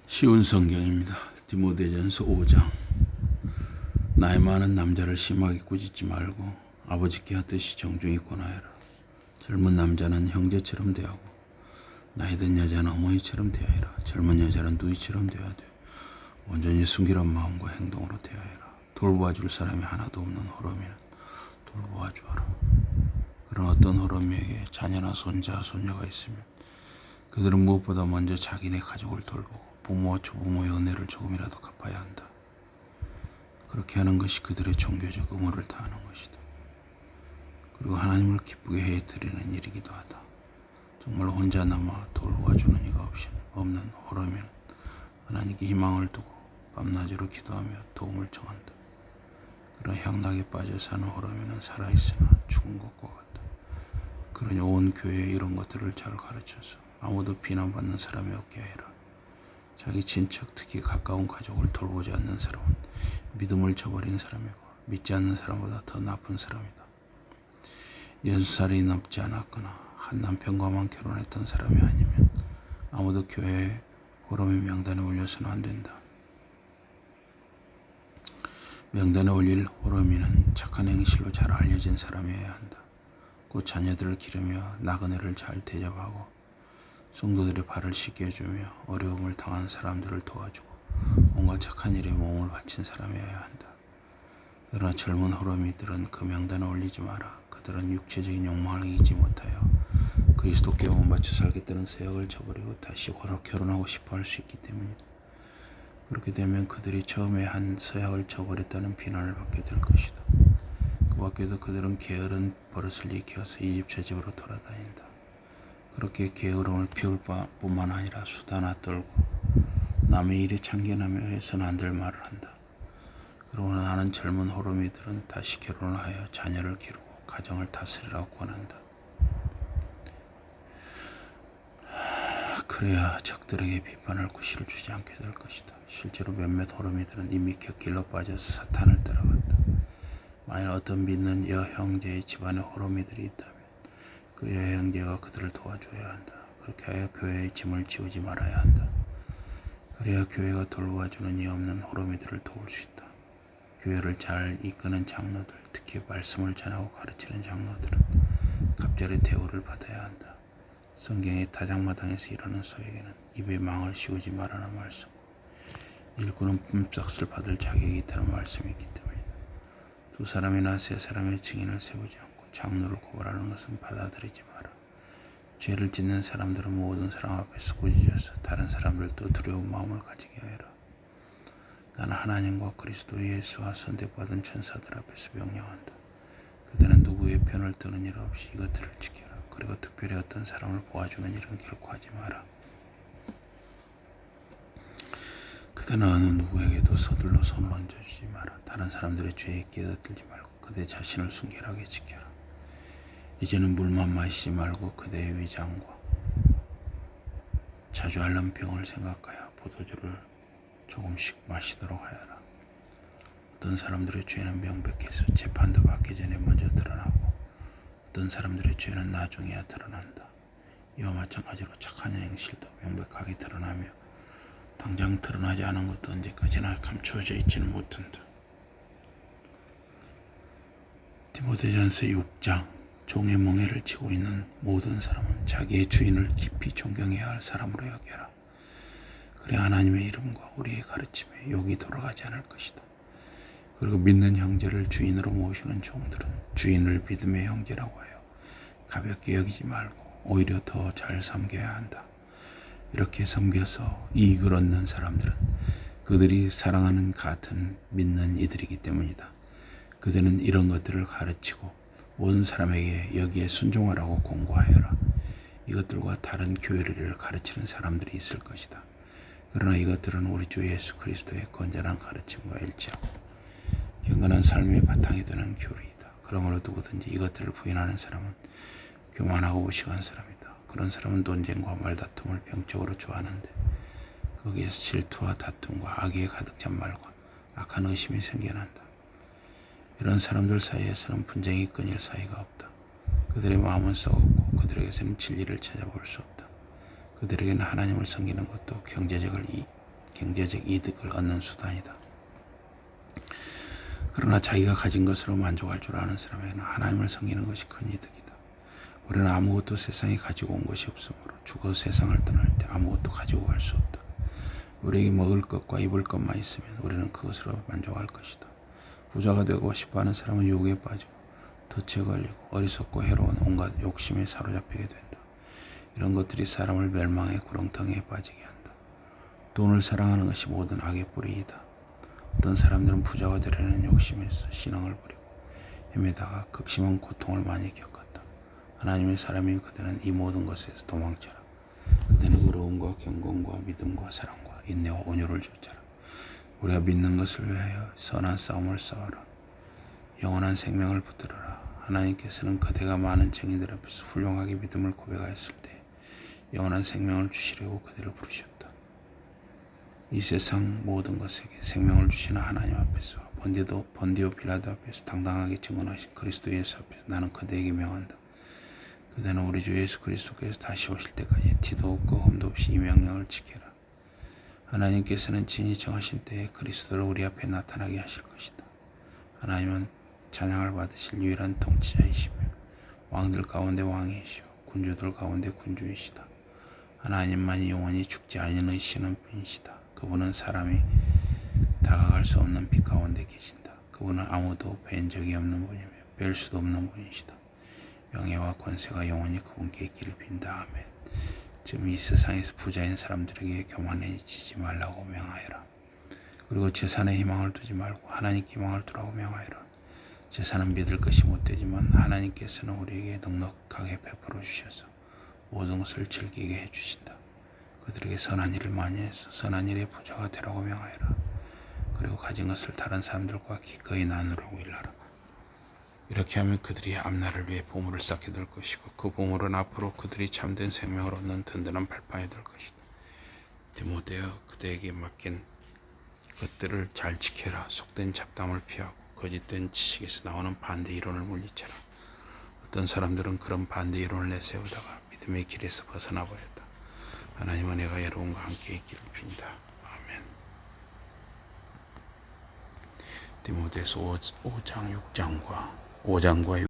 쉬운 성경입니다. 디모데전서 5장. 나이 많은 남자를 심하게 꾸짖지 말고 아버지께 하듯이 정중히 권하여라. 젊은 남자는 형제처럼 대하고 나이 든 여자는 어머니처럼 대하여라. 젊은 여자는 누이처럼 대해야 돼. 온전히 순결한 마음과 행동으로 대하여라. 돌보아줄 사람이 하나도 없는 호러미는 돌보아주어라. 그런 어떤 호러미에게 자녀나 손자, 손녀가 있으면 그들은 무엇보다 먼저 자기네 가족을 돌보고 부모와 조부모의 은혜를 조금이라도 갚아야 한다. 그렇게 하는 것이 그들의 종교적 의무를 다하는 것이다. 그리고 하나님을 기쁘게 해 드리는 일이기도 하다. 정말 혼자 남아 돌보아주는 이가 없는 호러미는 하나님께 희망을 두고 밤낮으로 기도하며 도움을 청한다. 그런 향락에 빠져 사는 호러미는 살아있으나 죽은 것과 같다. 그러니 온 교회에 이런 것들을 잘 가르쳐서 아무도 비난받는 사람이 없게 하여라. 자기 친척, 특히 가까운 가족을 돌보지 않는 사람은 믿음을 저버린 사람이고 믿지 않는 사람보다 더 나쁜 사람이다. 6살이 넘지 않았거나 한 남편과만 결혼했던 사람이 아니면 아무도 교회에 호러미 명단에 올려서는 안 된다. 명단에 올릴 호러미는 착한 행실로 잘 알려진 사람이어야 한다. 곧 자녀들을 기르며 나그네를 잘 대접하고 성도들의 발을 씻겨주며 어려움을 당한 사람들을 도와주고 온갖 착한 일에 몸을 바친 사람이어야 한다. 그러나 젊은 호러미들은 그 명단에 올리지 마라. 그들은 육체적인 욕망을 이기지 못하여 그리스도께 몸바쳐 살겠다는 서약을 저버리고 다시 결혼하고 싶어 할 수 있기 때문이다. 그렇게 되면 그들이 처음에 한 서약을 저버렸다는 비난을 받게 될 것이다. 그 밖에도 그들은 게으른 버릇을 일으켜서 이 집 저 집으로 돌아다닌다. 그렇게 게으름을 피울 뿐만 아니라 수다나 떨고 남의 일에 참견하며 해서는 안 될 말을 한다. 그러나 나는 젊은 호러미들은 다시 결혼을 하여 자녀를 기르고 가정을 다스리라고 권한다. 그래야 적들에게 비판할 구실을 주지 않게 될 것이다. 실제로 몇몇 호러미들은 이미 곁길로 빠져서 사탄을 따라갔다. 만일 어떤 믿는 여형제의 집안에 호러미들이 있다면 그 여형제가 그들을 도와줘야 한다. 그렇게 하여 교회의 짐을 지우지 말아야 한다. 그래야 교회가 돌보아주는 이 없는 호러미들을 도울 수 있다. 교회를 잘 이끄는 장로들, 특히 말씀을 전하고 가르치는 장로들은 갑절의 대우를 받아야 한다. 성경의 다장마당에서 이러는 소에게는 입에 망을 씌우지 말라는 말씀, 일꾼은 품삯을 받을 자격이 있다는 말씀이 있기 때문이다. 두 사람이나 세 사람의 증인을 세우지 않고 장로를 고발하는 것은 받아들이지 마라. 죄를 짓는 사람들은 모든 사람 앞에서 꾸짖어서 다른 사람들도 두려운 마음을 가지게 하여라. 나는 하나님과 그리스도 예수와 선택받은 천사들 앞에서 명령한다. 그들은 누구의 편을 드는 일 없이 이것들을 지켜라. 그리고 특별히 어떤 사람을 보아주는 일은 결코 하지 마라. 그들은 어느 누구에게도 서둘러 손을 얹어주지 마라. 다른 사람들의 죄에 끼어들지 말고 그대 자신을 순결하게 지켜라. 이제는 물만 마시지 말고 그대의 위장과 자주 앓는 병을 생각하여 포도주를 조금씩 마시도록 하여라. 어떤 사람들의 죄는 명백해서 재판도 받기 전에 먼저 드러나고 어떤 사람들의 죄는 나중에야 드러난다. 이와 마찬가지로 착한 행실도 명백하게 드러나며 당장 드러나지 않은 것도 언제까지나 감추어져 있지는 못한다. 디모데전서 6장. 종의 멍에를 치고 있는 모든 사람은 자기의 주인을 깊이 존경해야 할 사람으로 여겨라. 그래 하나님의 이름과 우리의 가르침에 욕이 돌아가지 않을 것이다. 그리고 믿는 형제를 주인으로 모시는 종들은 주인을 믿음의 형제라고 하여 가볍게 여기지 말고 오히려 더 잘 섬겨야 한다. 이렇게 섬겨서 이익을 얻는 사람들은 그들이 사랑하는 같은 믿는 이들이기 때문이다. 그들은 이런 것들을 가르치고 모든 사람에게 여기에 순종하라고 공고하여라. 이것들과 다른 교리를 가르치는 사람들이 있을 것이다. 그러나 이것들은 우리 주 예수 그리스도의 건전한 가르침과 일치하고 경건한 삶의 바탕이 되는 교리이다. 그러므로 누구든지 이것들을 부인하는 사람은 교만하고 무식한 사람이다. 그런 사람은 논쟁과 말다툼을 병적으로 좋아하는데 거기에서 질투와 다툼과 악에 가득 찬 말과 악한 의심이 생겨난다. 이런 사람들 사이에서는 분쟁이 끊일 사이가 없다. 그들의 마음은 썩었고 그들에게서는 진리를 찾아볼 수 없다. 그들에게는 하나님을 섬기는 것도 경제적을 경제적 이득을 얻는 수단이다. 그러나 자기가 가진 것으로 만족할 줄 아는 사람에게는 하나님을 섬기는 것이 큰 이득이다. 우리는 아무것도 세상에 가지고 온 것이 없으므로 죽어 세상을 떠날 때 아무것도 가지고 갈 수 없다. 우리에게 먹을 것과 입을 것만 있으면 우리는 그것으로 만족할 것이다. 부자가 되고 싶어하는 사람은 유혹에 빠지고 덫에 걸리고 어리석고 해로운 온갖 욕심에 사로잡히게 된다. 이런 것들이 사람을 멸망의 구렁텅이에 빠지게 한다. 돈을 사랑하는 것이 모든 악의 뿌리이다. 어떤 사람들은 부자가 되려는 욕심에서 신앙을 버리고 헤매다가 극심한 고통을 많이 겪었다. 하나님의 사람인 그대는 이 모든 것에서 도망쳐라. 그대는 의로움과 경건과 믿음과 사랑과 인내와 온유를 좇아라. 우리가 믿는 것을 위하여 선한 싸움을 싸워라. 영원한 생명을 붙들어라. 하나님께서는 그대가 많은 증인들 앞에서 훌륭하게 믿음을 고백하였을 때 영원한 생명을 주시려고 그대를 부르셨다. 이 세상 모든 것에게 생명을 주시는 하나님 앞에서 본디오 빌라도 앞에서 당당하게 증언하신 그리스도 예수 앞에서 나는 그대에게 명한다. 그대는 우리 주 예수 그리스도께서 다시 오실 때까지 티도 없고 흠도 없이 이 명령을 지켜라. 하나님께서는 친히 정하신 때에 그리스도를 우리 앞에 나타나게 하실 것이다. 하나님은 찬양을 받으실 유일한 통치자이시며 왕들 가운데 왕이시오 군주들 가운데 군주이시다. 하나님만이 영원히 죽지 않으시는 분이시다. 그분은 사람이 다가갈 수 없는 빛 가운데 계신다. 그분은 아무도 뵌 적이 없는 분이며 뵐 수도 없는 분이시다. 영예와 권세가 영원히 그분께 있기를 빈다. 아멘. 지금 이 세상에서 부자인 사람들에게 교만해지지 말라고 명하여라. 그리고 재산에 희망을 두지 말고 하나님께 희망을 두라고 명하여라. 재산은 믿을 것이 못되지만 하나님께서는 우리에게 넉넉하게 베풀어 주셔서 모든 것을 즐기게 해주신다. 그들에게 선한 일을 많이 해서 선한 일의 부자가 되라고 명하여라. 그리고 가진 것을 다른 사람들과 기꺼이 나누라고 일하라. 이렇게 하면 그들이 앞날을 위해 보물을 쌓게 될 것이고 그 보물은 앞으로 그들이 참된 생명을 얻는 든든한 발판이 될 것이다. 디모데여, 그대에게 맡긴 것들을 잘 지켜라. 속된 잡담을 피하고 거짓된 지식에서 나오는 반대 이론을 물리쳐라. 어떤 사람들은 그런 반대 이론을 내세우다가 믿음의 길에서 벗어나 버렸다. 하나님은 내가 여러분과 함께 있기를 빈다. 아멘. 디모데서 5장 6장과 5장과